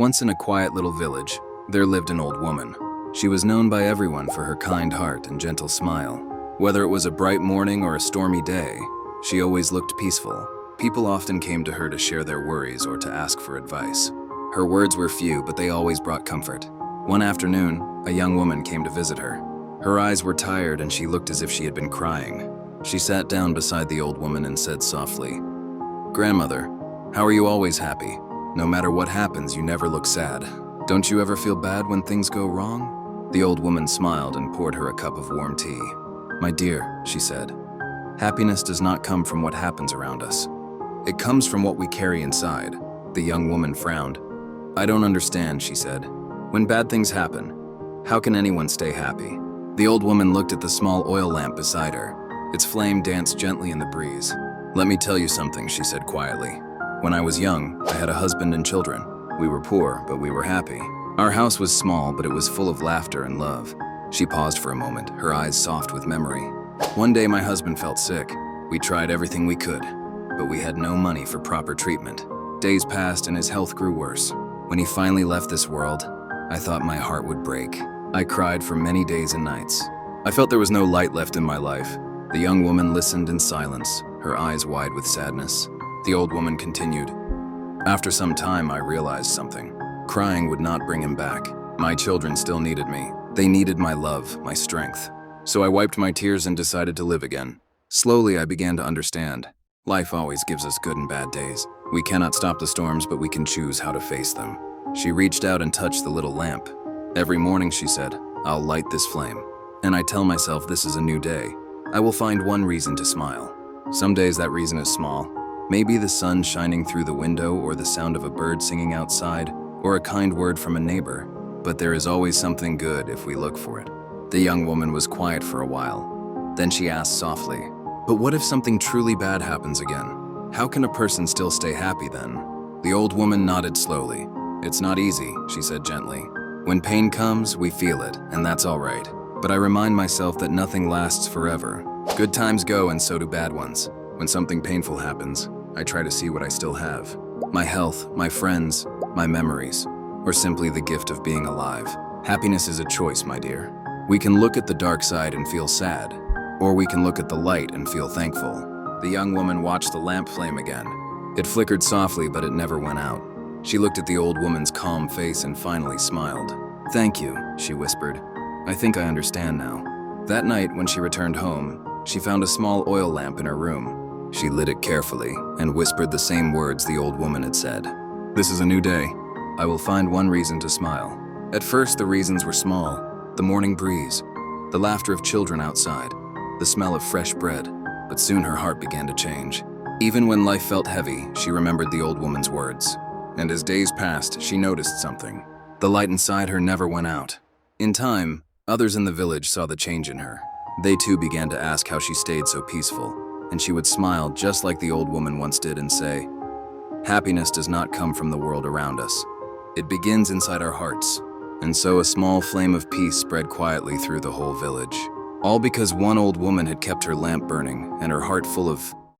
Once in a quiet little village, there lived an old woman. She was known by everyone for her kind heart and gentle smile. Whether it was a bright morning or a stormy day, she always looked peaceful. People often came to her to share their worries or to ask for advice. Her words were few, but they always brought comfort. One afternoon, a young woman came to visit her. Her eyes were tired and she looked as if she had been crying. She sat down beside the old woman and said softly, "Grandmother, how are you always happy? No matter what happens, you never look sad. Don't you ever feel bad when things go wrong?" The old woman smiled and poured her a cup of warm tea. "My dear," she said, "happiness does not come from what happens around us. It comes from what we carry inside." The young woman frowned. "I don't understand," she said. "When bad things happen, how can anyone stay happy?" The old woman looked at the small oil lamp beside her. Its flame danced gently in the breeze. "Let me tell you something," she said quietly. "When I was young, I had a husband and children. We were poor, but we were happy. Our house was small, but it was full of laughter and love." She paused for a moment, her eyes soft with memory. "One day my husband felt sick. We tried everything we could, but we had no money for proper treatment. Days passed and his health grew worse. When he finally left this world, I thought my heart would break. I cried for many days and nights. I felt there was no light left in my life." The young woman listened in silence, her eyes wide with sadness. The old woman continued, "After some time, I realized something. Crying would not bring him back. My children still needed me. They needed my love, my strength. So I wiped my tears and decided to live again. Slowly, I began to understand. Life always gives us good and bad days. We cannot stop the storms, but we can choose how to face them." She reached out and touched the little lamp. "Every morning," she said, "I'll light this flame. And I tell myself this is a new day. I will find one reason to smile. Some days that reason is small. Maybe the sun shining through the window or the sound of a bird singing outside or a kind word from a neighbor. But there is always something good if we look for it." The young woman was quiet for a while. Then she asked softly, "But what if something truly bad happens again? How can a person still stay happy then?" The old woman nodded slowly. "It's not easy," she said gently. "When pain comes, we feel it, and that's all right. But I remind myself that nothing lasts forever. Good times go and so do bad ones. When something painful happens, I try to see what I still have. My health, my friends, my memories, or simply the gift of being alive. Happiness is a choice, my dear. We can look at the dark side and feel sad, or we can look at the light and feel thankful." The young woman watched the lamp flame again. It flickered softly, but it never went out. She looked at the old woman's calm face and finally smiled. "Thank you," she whispered. "I think I understand now." That night, when she returned home, she found a small oil lamp in her room. She lit it carefully and whispered the same words the old woman had said. "This is a new day. I will find one reason to smile." At first, the reasons were small. The morning breeze, the laughter of children outside, the smell of fresh bread. But soon her heart began to change. Even when life felt heavy, she remembered the old woman's words. And as days passed, she noticed something. The light inside her never went out. In time, others in the village saw the change in her. They too began to ask how she stayed so peaceful, and she would smile just like the old woman once did and say, "Happiness does not come from the world around us. It begins inside our hearts." And so a small flame of peace spread quietly through the whole village. All because one old woman had kept her lamp burning and her heart full of